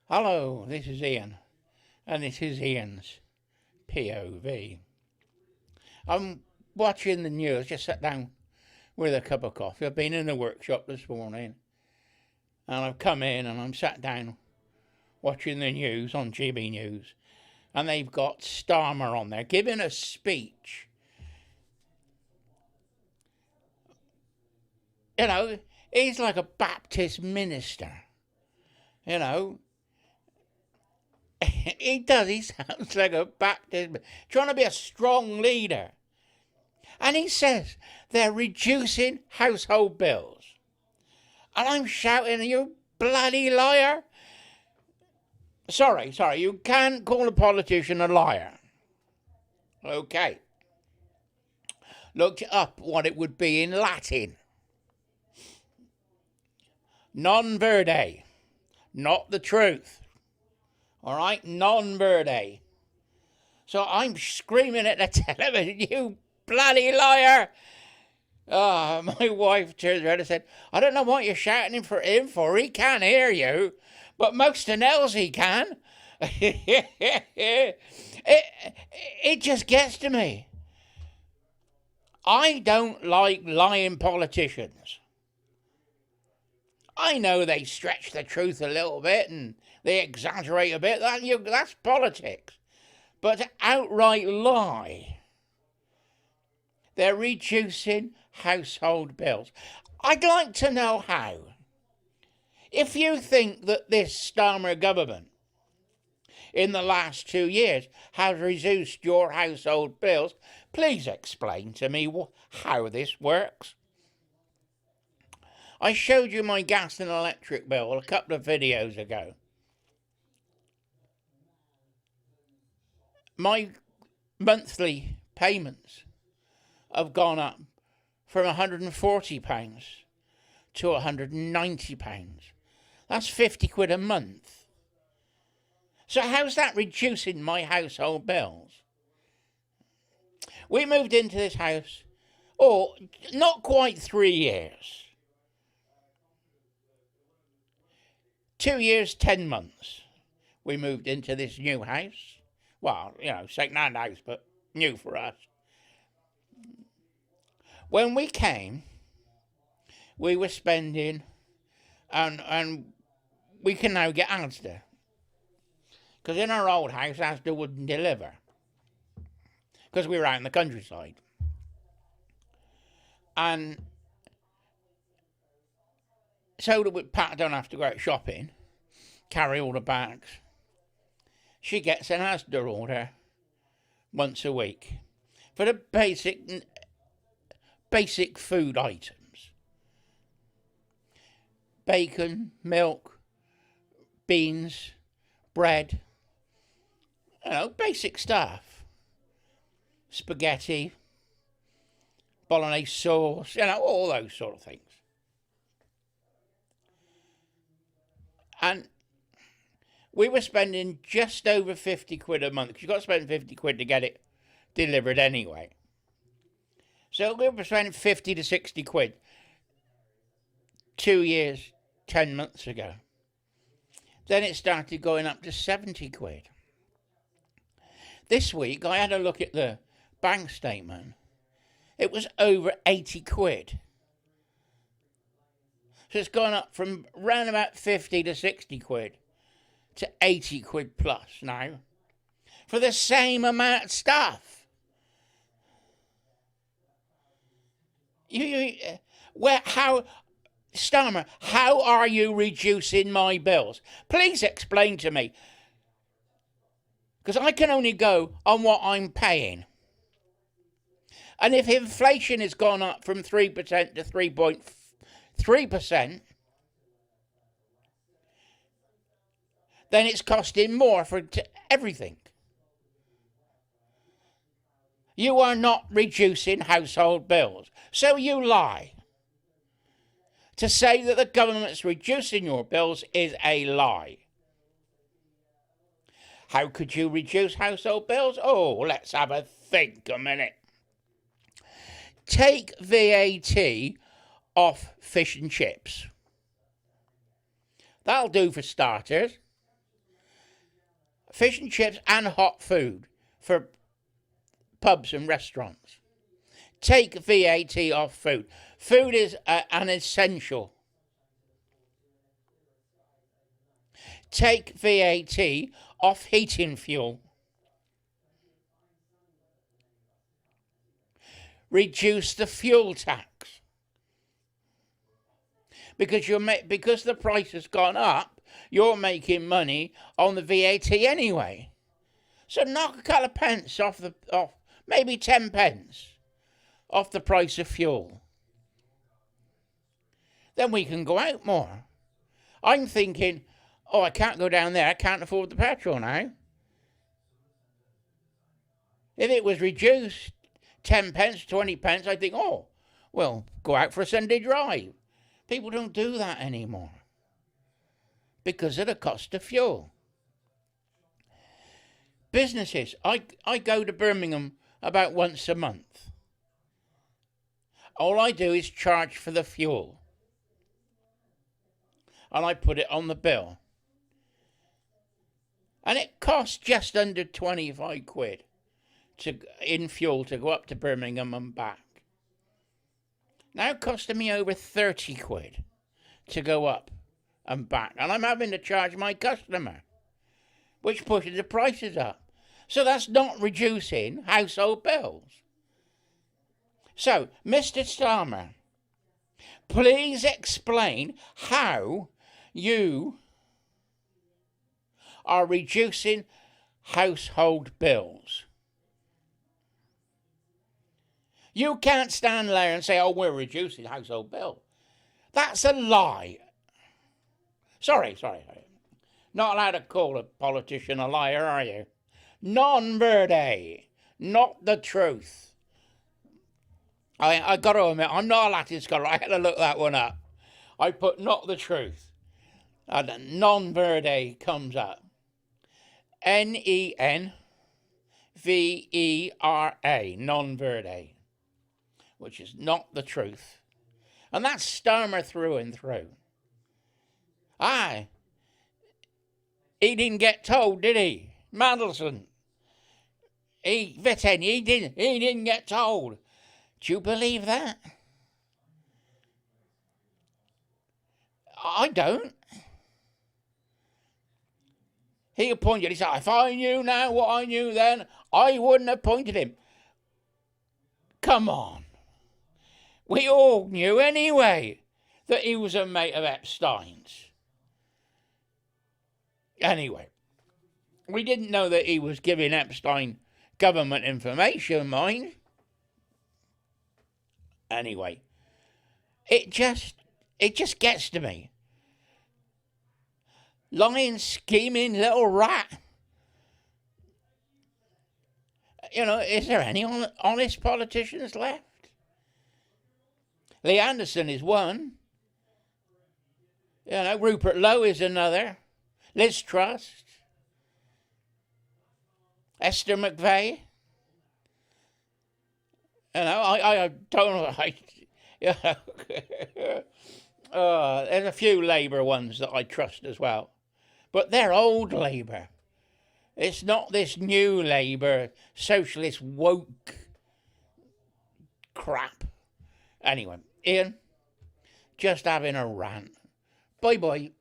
Hello, this is Ian, and this is Ian's POV. I'm watching the news, just sat down with a cup of coffee. I've been in the workshop this morning, and I've come in and I'm sat down watching the news on GB News, and they've got Starmer on there giving a speech. You know, he's like a Baptist minister, you know. He does. He sounds like a Baptist, trying to be a strong leader. And he says they're reducing household bills. And I'm shouting, you bloody liar. Sorry, you can't call a politician a liar. Okay. Looked up what it would be in Latin. Non verde. Not the truth. All right, non verde. So I'm screaming at the television, you bloody liar. My wife turned around and said, I don't know what you're shouting for him for. He can't hear you, but most else he can. it just gets to me. I don't like lying politicians. I know they stretch the truth a little bit and they exaggerate a bit. That's politics. But to outright lie, they're reducing household bills. I'd like to know how. If you think that this Starmer government in the last 2 years has reduced your household bills, please explain to me how this works. I showed you my gas and electric bill a couple of videos ago. My monthly payments have gone up from £140 to £190. That's 50 quid a month. So how's that reducing my household bills? We moved into this house, not quite 3 years. 2 years, 10 months. We moved into this new house. Well, second-hand house, but new for us. When we came, we were spending, and we can now get Asda. Because in our old house, Asda wouldn't deliver. Because we were out in the countryside. And so that Pat don't have to go out shopping, carry all the bags. She gets an Asda order once a week for the basic food items. Bacon, milk, beans, bread, basic stuff. Spaghetti, bolognese sauce, all those sort of things. And we were spending just over 50 quid a month, because you've got to spend 50 quid to get it delivered anyway. So we were spending 50 to 60 quid 2 years, 10 months ago. Then it started going up to 70 quid. This week, I had a look at the bank statement. It was over 80 quid. So it's gone up from around about 50 to 60 quid to 80 quid plus now for the same amount of stuff. Starmer, how are you reducing my bills? Please explain to me. Because I can only go on what I'm paying. And if inflation has gone up from 3% to 3.3%, then it's costing more for everything. You are not reducing household bills, so you lie. To say that the government's reducing your bills is a lie. How could you reduce household bills? Oh, let's have a think a minute. Take VAT off fish and chips. That'll do for starters. Fish and chips and hot food for pubs and restaurants. Take VAT off food. Food is an essential. Take VAT off heating fuel. Reduce the fuel tax. Because the price has gone up, you're making money on the VAT anyway. So knock a couple of pence off maybe 10 pence off the price of fuel. Then we can go out more. I'm thinking, I can't go down there, I can't afford the petrol now. If it was reduced 10 pence, 20 pence, I'd think, go out for a Sunday drive. People don't do that anymore because of the cost of fuel. Businesses, I go to Birmingham about once a month. All I do is charge for the fuel. And I put it on the bill. And it costs just under 25 quid in fuel to go up to Birmingham and back. Now it costing me over 30 quid to go up and back. And I'm having to charge my customer, which pushes the prices up. So that's not reducing household bills. So, Mr. Starmer, please explain how you are reducing household bills. You can't stand there and say, we're reducing household bill. That's a lie. Sorry. Not allowed to call a politician a liar, are you? Non verde. Not the truth. I got to admit, I'm not a Latin scholar. I had to look that one up. I put not the truth. And non verde comes up. Nenvera. Non verde. Which is not the truth. And that's Starmer through and through. He didn't get told, did he? Mandelson. He didn't get told. Do you believe that? I don't. He appointed, he said, if I knew now what I knew then, I wouldn't have appointed him. Come on. We all knew anyway that he was a mate of Epstein's. Anyway, we didn't know that he was giving Epstein government information, mind. Anyway, it just gets to me. Lying, scheming little rat. Is there any honest politicians left? Lee Anderson is one. Rupert Lowe is another. Liz Truss. Esther McVeigh. I don't know. There's a few Labour ones that I trust as well. But they're old Labour. It's not this new Labour, socialist woke crap. Anyway, Ian, just having a rant. Bye-bye.